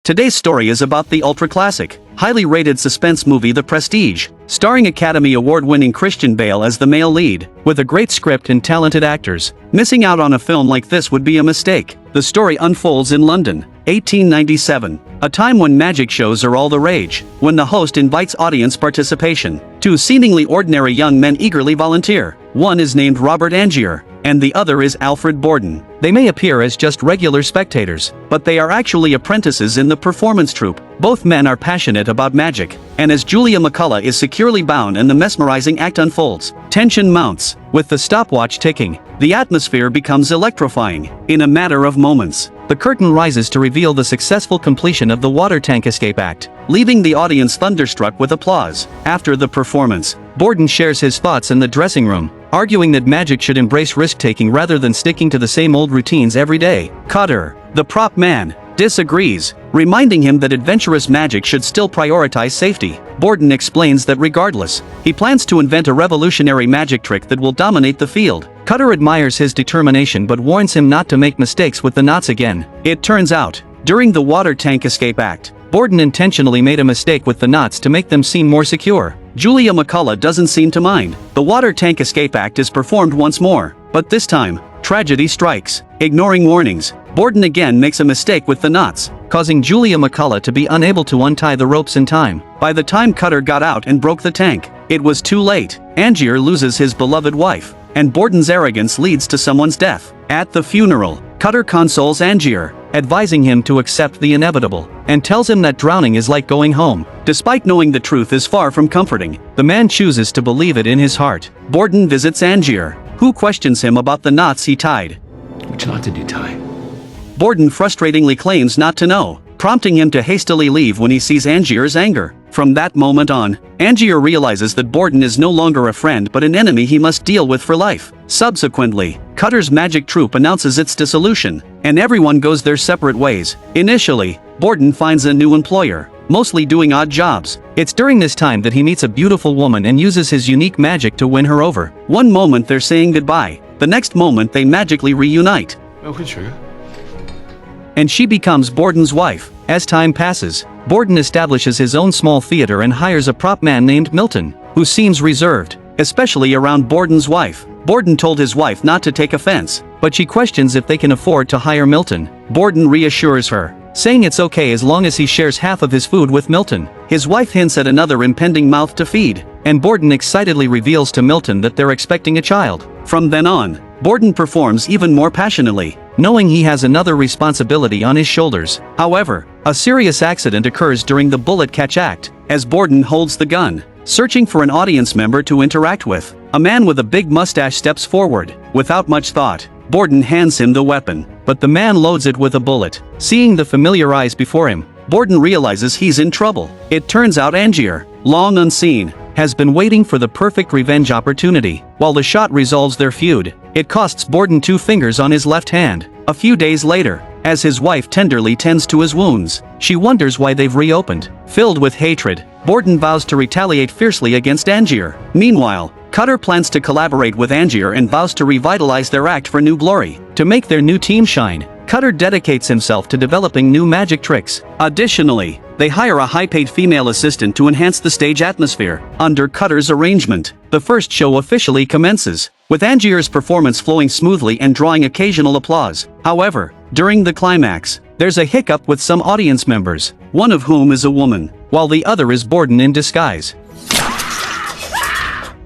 Today's story is about the ultra-classic, highly rated suspense movie The Prestige, starring Academy Award-winning Christian Bale as the male lead. With a great script and talented actors, missing out on a film like this would be a mistake. The story unfolds in London, 1897, a time when magic shows are all the rage. When the host invites audience participation, two seemingly ordinary young men eagerly volunteer. One is named Robert Angier, and the other is Alfred Borden. They may appear as just regular spectators, but they are actually apprentices in the performance troupe. Both men are passionate about magic, and as Julia McCullough is securely bound and the mesmerizing act unfolds, tension mounts. With the stopwatch ticking, the atmosphere becomes electrifying. In a matter of moments, the curtain rises to reveal the successful completion of the water tank escape act, leaving the audience thunderstruck with applause. After the performance, Borden shares his thoughts in the dressing room, arguing that magic should embrace risk-taking rather than sticking to the same old routines every day. Cutter, the prop man, disagrees, reminding him that adventurous magic should still prioritize safety. Borden explains that regardless, he plans to invent a revolutionary magic trick that will dominate the field. Cutter admires his determination but warns him not to make mistakes with the knots again. It turns out, during the water tank escape act, Borden intentionally made a mistake with the knots to make them seem more secure. Julia McCullough doesn't seem to mind. The water tank escape act is performed once more, but this time, tragedy strikes. Ignoring warnings, Borden again makes a mistake with the knots, causing Julia McCullough to be unable to untie the ropes in time. By the time Cutter got out and broke the tank, it was too late. Angier loses his beloved wife, and Borden's arrogance leads to someone's death. At the funeral, Cutter consoles Angier, advising him to accept the inevitable, and tells him that drowning is like going home. Despite knowing the truth is far from comforting, the man chooses to believe it in his heart. Borden visits Angier, who questions him about the knots he tied. Which knot did you tie? Borden frustratingly claims not to know, prompting him to hastily leave when he sees Angier's anger. From that moment on, Angier realizes that Borden is no longer a friend but an enemy he must deal with for life. Subsequently, Cutter's magic troupe announces its dissolution, and everyone goes their separate ways. Initially, Borden finds a new employer, mostly doing odd jobs. It's during this time that he meets a beautiful woman and uses his unique magic to win her over. One moment they're saying goodbye, the next moment they magically reunite. And she becomes Borden's wife. As time passes, Borden establishes his own small theater and hires a prop man named Milton, who seems reserved, especially around Borden's wife. Borden told his wife not to take offense, but she questions if they can afford to hire Milton. Borden reassures her, saying it's okay as long as he shares half of his food with Milton. His wife hints at another impending mouth to feed, and Borden excitedly reveals to Milton that they're expecting a child. From then on, Borden performs even more passionately, knowing he has another responsibility on his shoulders. However, a serious accident occurs during the bullet catch act, as Borden holds the gun, searching for an audience member to interact with. A man with a big mustache steps forward. Without much thought, Borden hands him the weapon, but the man loads it with a bullet. Seeing the familiar eyes before him, Borden realizes he's in trouble. It turns out Angier, long unseen, has been waiting for the perfect revenge opportunity. While the shot resolves their feud, it costs Borden 2 fingers on his left hand. A few days later, as his wife tenderly tends to his wounds, she wonders why they've reopened. Filled with hatred, Borden vows to retaliate fiercely against Angier. Meanwhile, Cutter plans to collaborate with Angier and vows to revitalize their act for new glory. To make their new team shine, Cutter dedicates himself to developing new magic tricks. Additionally, they hire a high-paid female assistant to enhance the stage atmosphere. Under Cutter's arrangement, the first show officially commences, with Angier's performance flowing smoothly and drawing occasional applause. However, during the climax, there's a hiccup with some audience members, one of whom is a woman, while the other is Borden in disguise.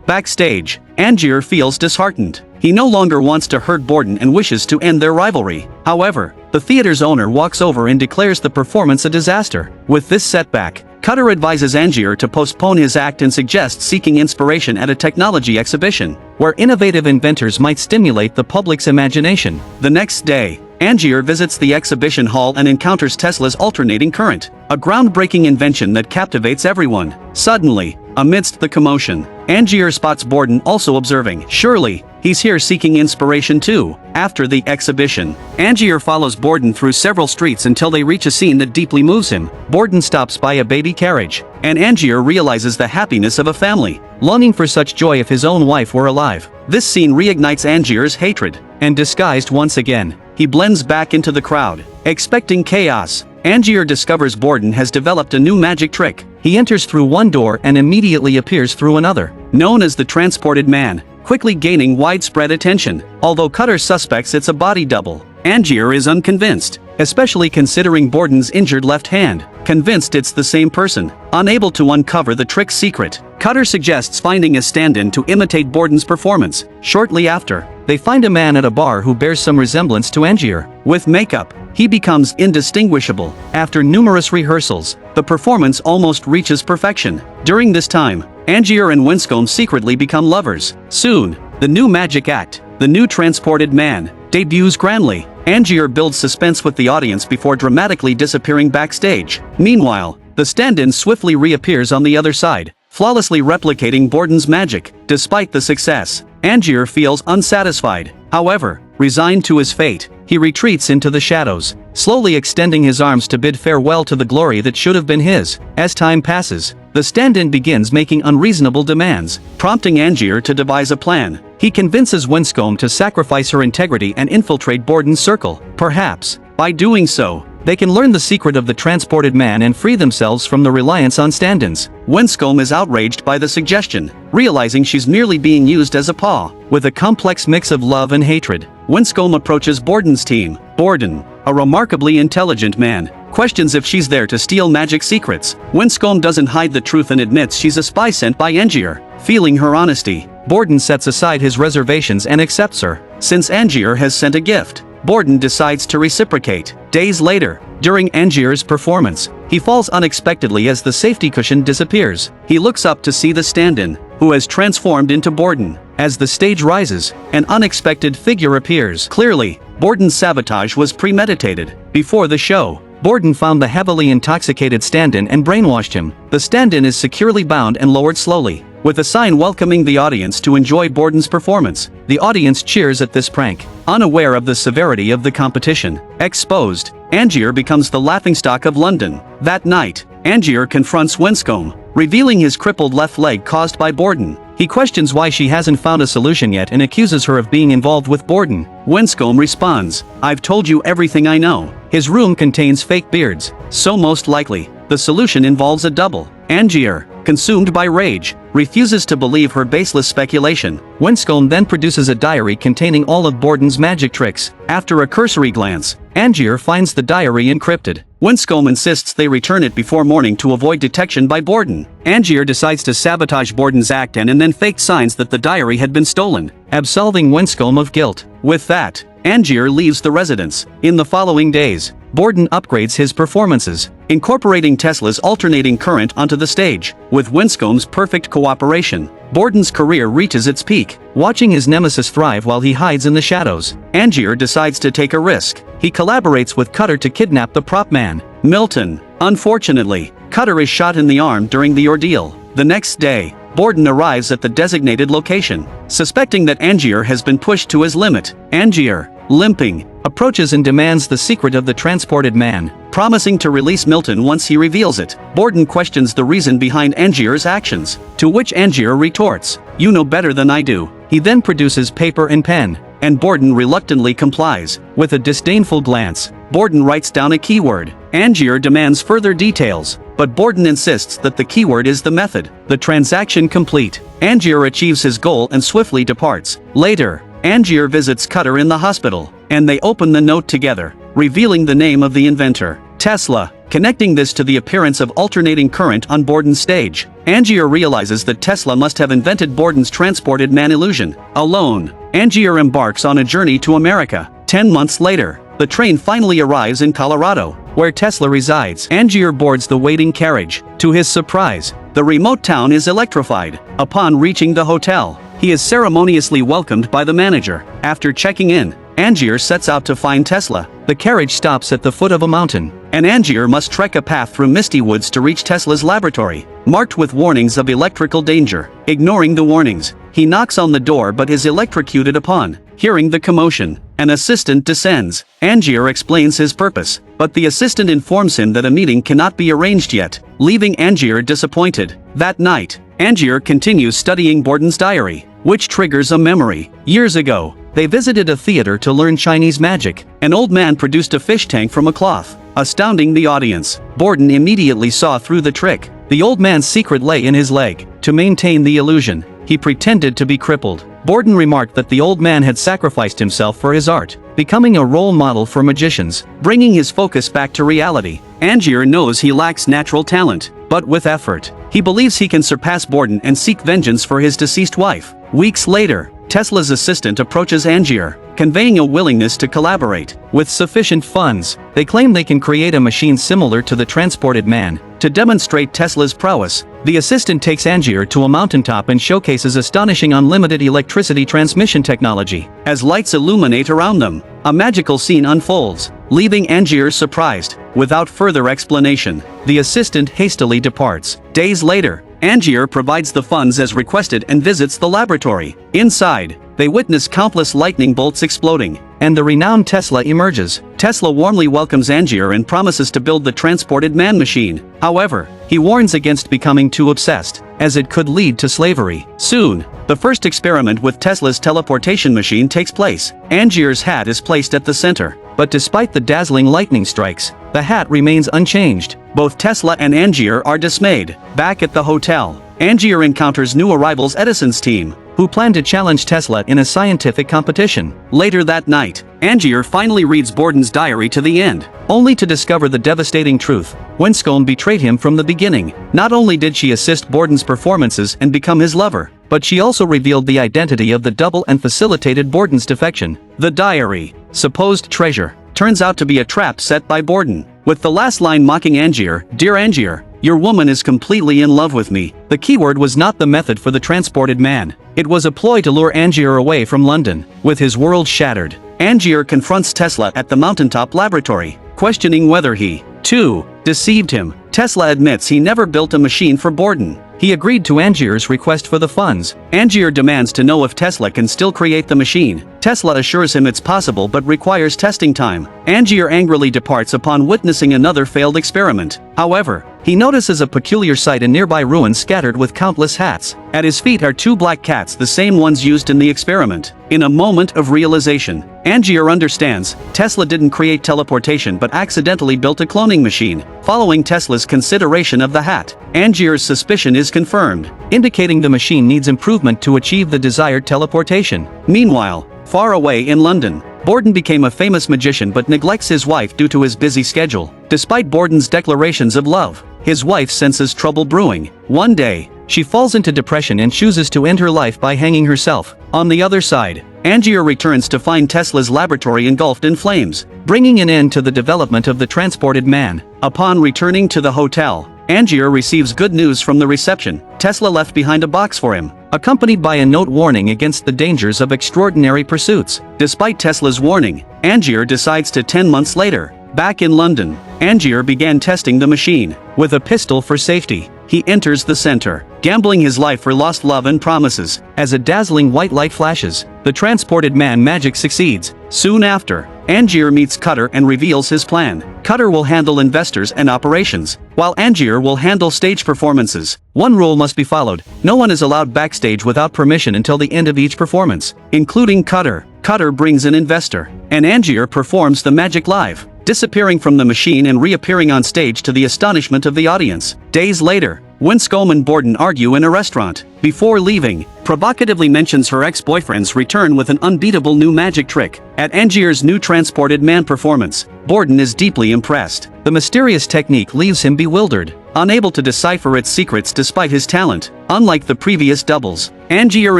Backstage, Angier feels disheartened. He no longer wants to hurt Borden and wishes to end their rivalry. However, the theater's owner walks over and declares the performance a disaster. With this setback, Cutter advises Angier to postpone his act and suggests seeking inspiration at a technology exhibition, where innovative inventors might stimulate the public's imagination. The next day, Angier visits the exhibition hall and encounters Tesla's alternating current, a groundbreaking invention that captivates everyone. Suddenly, amidst the commotion, Angier spots Borden also observing. Surely, he's here seeking inspiration too. After the exhibition, Angier follows Borden through several streets until they reach a scene that deeply moves him. Borden stops by a baby carriage, and Angier realizes the happiness of a family, longing for such joy if his own wife were alive. This scene reignites Angier's hatred, and disguised once again, he blends back into the crowd, expecting chaos. Angier discovers Borden has developed a new magic trick. He enters through one door and immediately appears through another, known as the Transported Man, quickly gaining widespread attention. Although Cutter suspects it's a body double, Angier is unconvinced, especially considering Borden's injured left hand. Convinced it's the same person, unable to uncover the trick's secret, Cutter suggests finding a stand-in to imitate Borden's performance. Shortly after, they find a man at a bar who bears some resemblance to Angier. With makeup, he becomes indistinguishable. After numerous rehearsals, the performance almost reaches perfection. During this time, Angier and Winscombe secretly become lovers. Soon, the new magic act, The New Transported Man, debuts grandly. Angier builds suspense with the audience before dramatically disappearing backstage. Meanwhile, the stand-in swiftly reappears on the other side, flawlessly replicating Borden's magic. Despite the success, Angier feels unsatisfied. However, resigned to his fate, he retreats into the shadows, slowly extending his arms to bid farewell to the glory that should have been his. As time passes, the stand-in begins making unreasonable demands, prompting Angier to devise a plan. He convinces Winscombe to sacrifice her integrity and infiltrate Borden's circle. Perhaps, by doing so, they can learn the secret of the Transported Man and free themselves from the reliance on stand-ins. Winscombe is outraged by the suggestion, realizing she's merely being used as a pawn. With a complex mix of love and hatred, Winscombe approaches Borden's team. Borden, a remarkably intelligent man, questions if she's there to steal magic secrets. Winscombe doesn't hide the truth and admits she's a spy sent by Angier. Feeling her honesty, Borden sets aside his reservations and accepts her. Since Angier has sent a gift, Borden decides to reciprocate. Days later, during Angier's performance, he falls unexpectedly as the safety cushion disappears. He looks up to see the stand-in, who has transformed into Borden. As the stage rises, an unexpected figure appears. Clearly, Borden's sabotage was premeditated. Before the show, Borden found the heavily intoxicated stand-in and brainwashed him. The stand-in is securely bound and lowered slowly, with a sign welcoming the audience to enjoy Borden's performance. The audience cheers at this prank, unaware of the severity of the competition. Exposed, Angier becomes the laughingstock of London. That night, Angier confronts Winscombe, revealing his crippled left leg caused by Borden. He questions why she hasn't found a solution yet and accuses her of being involved with Borden. Winscombe responds, "I've told you everything I know. His room contains fake beards, so most likely, the solution involves a double." Angier, consumed by rage, refuses to believe her baseless speculation. Winscombe then produces a diary containing all of Borden's magic tricks. After a cursory glance, Angier finds the diary encrypted. Winscombe insists they return it before morning to avoid detection by Borden. Angier decides to sabotage Borden's act and then faked signs that the diary had been stolen, absolving Winscombe of guilt. With that, Angier leaves the residence. In the following days, Borden upgrades his performances, incorporating Tesla's alternating current onto the stage. With Winscombe's perfect cooperation, Borden's career reaches its peak. Watching his nemesis thrive while he hides in the shadows, Angier decides to take a risk. He collaborates with Cutter to kidnap the prop man, Milton. Unfortunately, Cutter is shot in the arm during the ordeal. The next day, Borden arrives at the designated location. Suspecting that Angier has been pushed to his limit, Angier, limping, approaches and demands the secret of the Transported Man, promising to release Milton once he reveals it. Borden questions the reason behind Angier's actions, to which Angier retorts, "You know better than I do." He then produces paper and pen, and Borden reluctantly complies. With a disdainful glance, Borden writes down a keyword. Angier demands further details, but Borden insists that the keyword is the method. The transaction complete, Angier achieves his goal and swiftly departs. Later, Angier visits Cutter in the hospital, and they open the note together, revealing the name of the inventor, Tesla, connecting this to the appearance of alternating current on Borden's stage. Angier realizes that Tesla must have invented Borden's Transported Man illusion. Alone, Angier embarks on a journey to America. 10 months later, the train finally arrives in Colorado, where Tesla resides. Angier boards the waiting carriage. To his surprise, the remote town is electrified. Upon reaching the hotel, he is ceremoniously welcomed by the manager. After checking in, Angier sets out to find Tesla. The carriage stops at the foot of a mountain, and Angier must trek a path through misty woods to reach Tesla's laboratory, marked with warnings of electrical danger. Ignoring the warnings, he knocks on the door but is electrocuted upon. Hearing the commotion, an assistant descends. Angier explains his purpose, but the assistant informs him that a meeting cannot be arranged yet, leaving Angier disappointed. That night, Angier continues studying Borden's diary, which triggers a memory. Years ago, They visited a theater to learn Chinese magic. An old man produced a fish tank from a cloth, astounding the audience. Borden immediately saw through the trick. The old man's secret lay in his leg. To maintain the illusion, he pretended to be crippled. Borden remarked that the old man had sacrificed himself for his art, becoming a role model for magicians, bringing his focus back to reality. Angier knows he lacks natural talent, but with effort, he believes he can surpass Borden and seek vengeance for his deceased wife. Weeks later, Tesla's assistant approaches Angier, conveying a willingness to collaborate. With sufficient funds, they claim they can create a machine similar to the transported man. To demonstrate Tesla's prowess, the assistant takes Angier to a mountaintop and showcases astonishing unlimited electricity transmission technology. As lights illuminate around them, a magical scene unfolds, leaving Angier surprised. Without further explanation, the assistant hastily departs. Days later, Angier provides the funds as requested and visits the laboratory. Inside, they witness countless lightning bolts exploding, and the renowned Tesla emerges. Tesla warmly welcomes Angier and promises to build the transported man machine. However, he warns against becoming too obsessed, as it could lead to slavery. Soon, the first experiment with Tesla's teleportation machine takes place. Angier's hat is placed at the center, but despite the dazzling lightning strikes, the hat remains unchanged. Both Tesla and Angier are dismayed. Back at the hotel, Angier encounters new arrivals Edison's team, who plan to challenge Tesla in a scientific competition. Later that night, Angier finally reads Borden's diary to the end, only to discover the devastating truth. Winscombe betrayed him from the beginning. Not only did she assist Borden's performances and become his lover, but she also revealed the identity of the double and facilitated Borden's defection. The diary, supposed treasure, turns out to be a trap set by Borden, with the last line mocking Angier, "Dear Angier, your woman is completely in love with me." The keyword was not the method for the transported man. It was a ploy to lure Angier away from London. With his world shattered, Angier confronts Tesla at the mountaintop laboratory, questioning whether he, too, deceived him. Tesla admits he never built a machine for Borden. He agreed to Angier's request for the funds. Angier demands to know if Tesla can still create the machine. Tesla assures him it's possible but requires testing time. Angier angrily departs upon witnessing another failed experiment. However, he notices a peculiar sight in nearby ruins scattered with countless hats. At his feet are two black cats, the same ones used in the experiment. In a moment of realization, Angier understands Tesla didn't create teleportation but accidentally built a cloning machine. Following Tesla's consideration of the hat, Angier's suspicion is confirmed, indicating the machine needs improvement to achieve the desired teleportation. Meanwhile, far away in London, Borden became a famous magician but neglects his wife due to his busy schedule. Despite Borden's declarations of love, his wife senses trouble brewing. One day, she falls into depression and chooses to end her life by hanging herself. On the other side, Angier returns to find Tesla's laboratory engulfed in flames, bringing an end to the development of the transported man. Upon returning to the hotel, Angier receives good news from the reception. Tesla left behind a box for him, accompanied by a note warning against the dangers of extraordinary pursuits. Despite Tesla's warning, Angier decides to 10 months later. Back in London, Angier began testing the machine. With a pistol for safety, he enters the center, gambling his life for lost love and promises. As a dazzling white light flashes, the transported man magic succeeds. Soon after, Angier meets Cutter and reveals his plan. Cutter will handle investors and operations, while Angier will handle stage performances. One rule must be followed: no one is allowed backstage without permission until the end of each performance, including Cutter. Cutter brings an investor, and Angier performs the magic live, disappearing from the machine and reappearing on stage to the astonishment of the audience. Days later, Winscombe and Borden argue in a restaurant. Before leaving, provocatively mentions her ex-boyfriend's return with an unbeatable new magic trick. At Angier's new transported man performance, Borden is deeply impressed. The mysterious technique leaves him bewildered, unable to decipher its secrets despite his talent. Unlike the previous doubles, Angier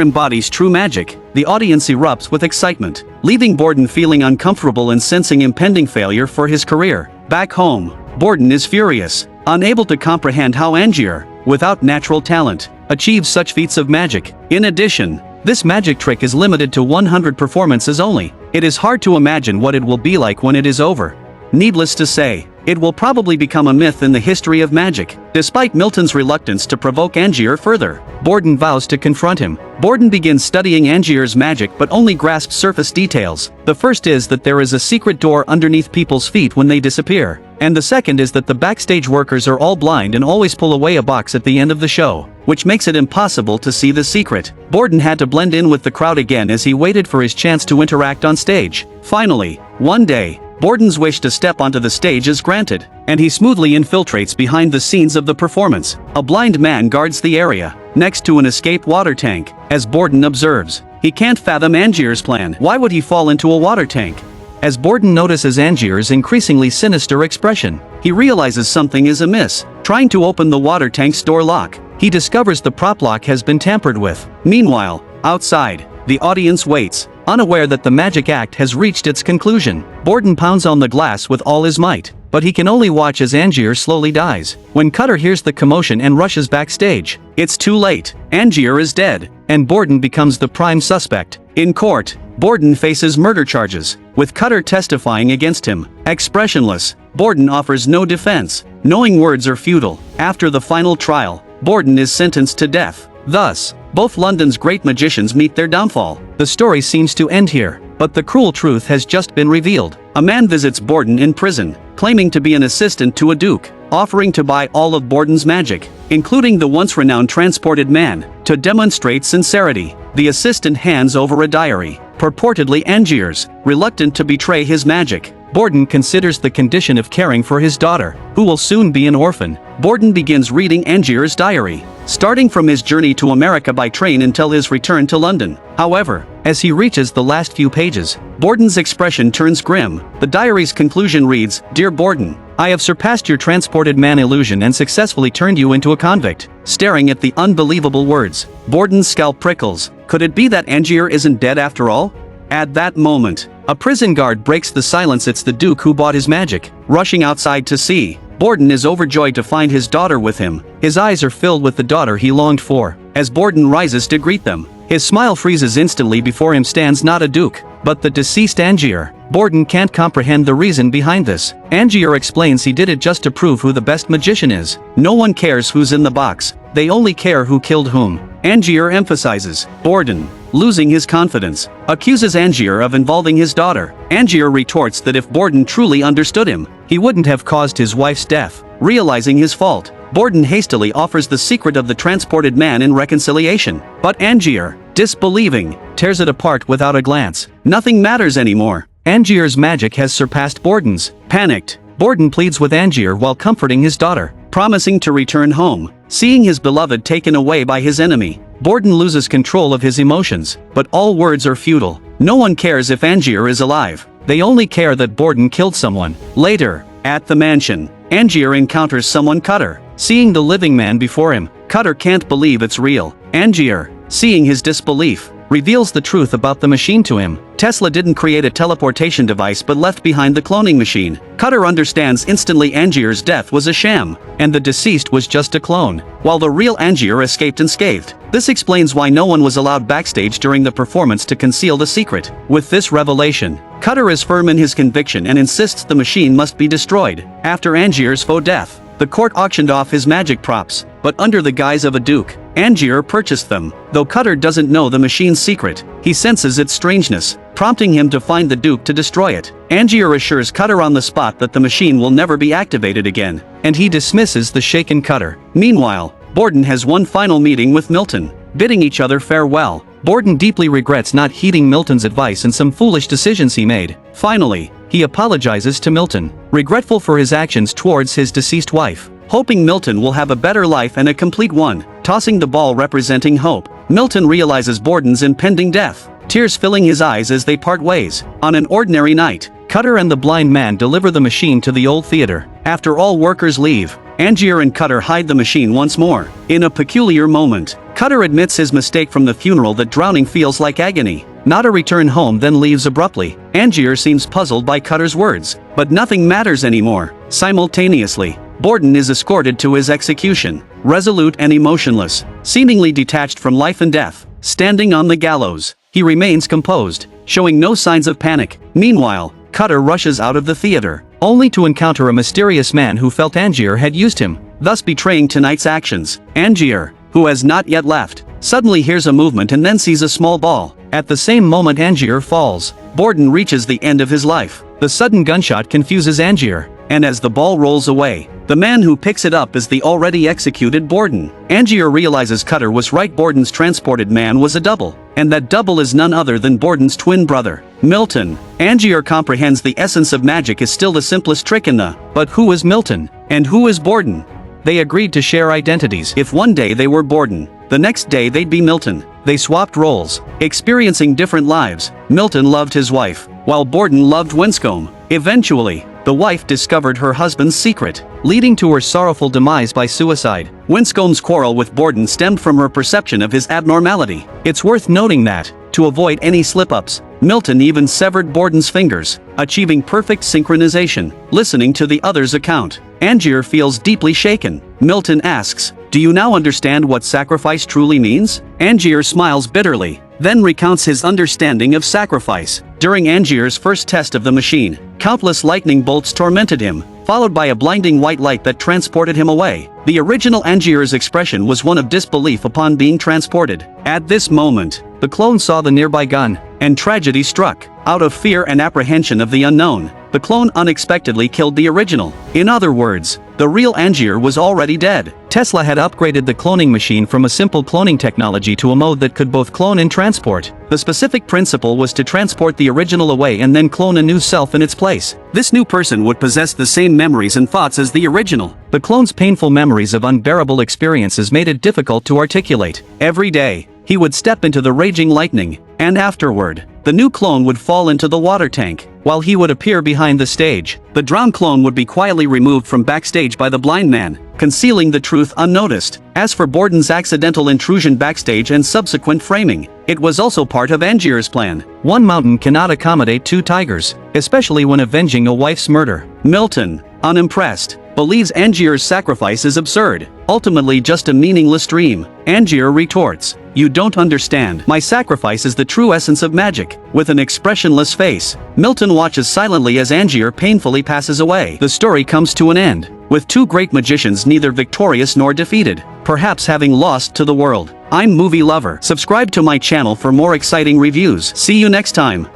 embodies true magic. The audience erupts with excitement, leaving Borden feeling uncomfortable and sensing impending failure for his career. Back home, Borden is furious, unable to comprehend how Angier, without natural talent, achieves such feats of magic. In addition, this magic trick is limited to 100 performances only. It is hard to imagine what it will be like when it is over. Needless to say, It will probably become a myth in the history of magic. Despite Milton's reluctance to provoke Angier further, Borden vows to confront him. Borden begins studying Angier's magic but only grasps surface details. The first is that there is a secret door underneath people's feet when they disappear. And the second is that the backstage workers are all blind and always pull away a box at the end of the show, which makes it impossible to see the secret. Borden had to blend in with the crowd again as he waited for his chance to interact on stage. Finally, one day, Borden's wish to step onto the stage is granted, and he smoothly infiltrates behind the scenes of the performance. A blind man guards the area, next to an escape water tank. As Borden observes, he can't fathom Angier's plan. Why would he fall into a water tank? As Borden notices Angier's increasingly sinister expression, he realizes something is amiss. Trying to open the water tank's door lock, he discovers the prop lock has been tampered with. Meanwhile, outside, the audience waits, unaware that the magic act has reached its conclusion. Borden pounds on the glass with all his might, but he can only watch as Angier slowly dies. When Cutter hears the commotion and rushes backstage, it's too late. Angier is dead, and Borden becomes the prime suspect. In court, Borden faces murder charges, with Cutter testifying against him. Expressionless, Borden offers no defense, knowing words are futile. After the final trial, Borden is sentenced to death. Thus, both London's great magicians meet their downfall. The story seems to end here, but the cruel truth has just been revealed. A man visits Borden in prison, claiming to be an assistant to a duke, offering to buy all of Borden's magic, including the once renowned transported man. To demonstrate sincerity, the assistant hands over a diary, purportedly Angier's. Reluctant to betray his magic, Borden considers the condition of caring for his daughter, who will soon be an orphan. Borden begins reading Angier's diary, starting from his journey to America by train until his return to London. However, as he reaches the last few pages, Borden's expression turns grim. The diary's conclusion reads, "Dear Borden, I have surpassed your transported man illusion and successfully turned you into a convict." Staring at the unbelievable words, Borden's scalp prickles. Could it be that Angier isn't dead after all? At that moment, a prison guard breaks the silence. It's the Duke who bought his magic. Rushing outside to see, Borden is overjoyed to find his daughter with him. His eyes are filled with the daughter he longed for. As Borden rises to greet them, his smile freezes instantly. Before him stands not a duke, but the deceased Angier. Borden can't comprehend the reason behind this. Angier explains he did it just to prove who the best magician is. No one cares who's in the box, they only care who killed whom. Angier emphasizes. Borden, losing his confidence, accuses Angier of involving his daughter. Angier retorts that if Borden truly understood him, he wouldn't have caused his wife's death. Realizing his fault, Borden hastily offers the secret of the transported man in reconciliation. But Angier, disbelieving, tears it apart without a glance. Nothing matters anymore. Angier's magic has surpassed Borden's. Panicked, Borden pleads with Angier while comforting his daughter, promising to return home. Seeing his beloved taken away by his enemy, Borden loses control of his emotions, but all words are futile. No one cares if Angier is alive. They only care that Borden killed someone. Later, at the mansion, Angier encounters someone. Cutter. Seeing the living man before him, Cutter can't believe it's real. Angier, seeing his disbelief, reveals the truth about the machine to him. Tesla didn't create a teleportation device but left behind the cloning machine. Cutter understands instantly Angier's death was a sham, and the deceased was just a clone, while the real Angier escaped unscathed. This explains why no one was allowed backstage during the performance to conceal the secret. With this revelation, Cutter is firm in his conviction and insists the machine must be destroyed. After Angier's faux death, the court auctioned off his magic props, but under the guise of a duke, Angier purchased them. Though Cutter doesn't know the machine's secret, he senses its strangeness, prompting him to find the duke to destroy it. Angier assures Cutter on the spot that the machine will never be activated again, and he dismisses the shaken Cutter. Meanwhile, Borden has one final meeting with Milton, bidding each other farewell. Borden deeply regrets not heeding Milton's advice and some foolish decisions he made. Finally, he apologizes to Milton, regretful for his actions towards his deceased wife, hoping Milton will have a better life and a complete one. Tossing the ball representing hope, Milton realizes Borden's impending death, tears filling his eyes as they part ways. On an ordinary night, Cutter and the blind man deliver the machine to the old theater. After all workers leave, Angier and Cutter hide the machine once more. In a peculiar moment, Cutter admits his mistake from the funeral, that drowning feels like agony, not a return home, then leaves abruptly. Angier seems puzzled by Cutter's words, but nothing matters anymore. Simultaneously, Borden is escorted to his execution, resolute and emotionless, seemingly detached from life and death. Standing on the gallows, he remains composed, showing no signs of panic. Meanwhile, Cutter rushes out of the theater, only to encounter a mysterious man who felt Angier had used him, thus betraying tonight's actions. Angier, who has not yet left, suddenly hears a movement and then sees a small ball. At the same moment Angier falls, Borden reaches the end of his life. The sudden gunshot confuses Angier, and as the ball rolls away, the man who picks it up is the already executed Borden. Angier realizes Cutter was right, Borden's transported man was a double, and that double is none other than Borden's twin brother, Milton. Angier comprehends the essence of magic is still the simplest trick in the, but who is Milton, and who is Borden? They agreed to share identities. If one day they were Borden, the next day they'd be Milton. They swapped roles, experiencing different lives. Milton loved his wife, while Borden loved Winscombe. Eventually, the wife discovered her husband's secret, leading to her sorrowful demise by suicide. Winscombe's quarrel with Borden stemmed from her perception of his abnormality. It's worth noting that, to avoid any slip-ups, Milton even severed Borden's fingers, achieving perfect synchronization. Listening to the other's account, Angier feels deeply shaken. Milton asks, "Do you now understand what sacrifice truly means?" Angier smiles bitterly, then recounts his understanding of sacrifice. During Angier's first test of the machine, countless lightning bolts tormented him, followed by a blinding white light that transported him away. The original Angier's expression was one of disbelief upon being transported. At this moment, the clone saw the nearby gun, and tragedy struck. Out of fear and apprehension of the unknown, the clone unexpectedly killed the original. In other words, the real Angier was already dead. Tesla had upgraded the cloning machine from a simple cloning technology to a mode that could both clone and transport. The specific principle was to transport the original away and then clone a new self in its place. This new person would possess the same memories and thoughts as the original. The clone's painful memories of unbearable experiences made it difficult to articulate. Every day, he would step into the raging lightning, and afterward, the new clone would fall into the water tank, while he would appear behind the stage. The drowned clone would be quietly removed from backstage by the blind man, concealing the truth unnoticed. As for Borden's accidental intrusion backstage and subsequent framing, it was also part of Angier's plan. One mountain cannot accommodate two tigers, especially when avenging a wife's murder. Milton, unimpressed, believes Angier's sacrifice is absurd, ultimately just a meaningless dream. Angier retorts, "You don't understand. My sacrifice is the true essence of magic." With an expressionless face, Milton watches silently as Angier painfully passes away. The story comes to an end, with two great magicians neither victorious nor defeated, perhaps having lost to the world. I'm Movie Lover. Subscribe to my channel for more exciting reviews. See you next time.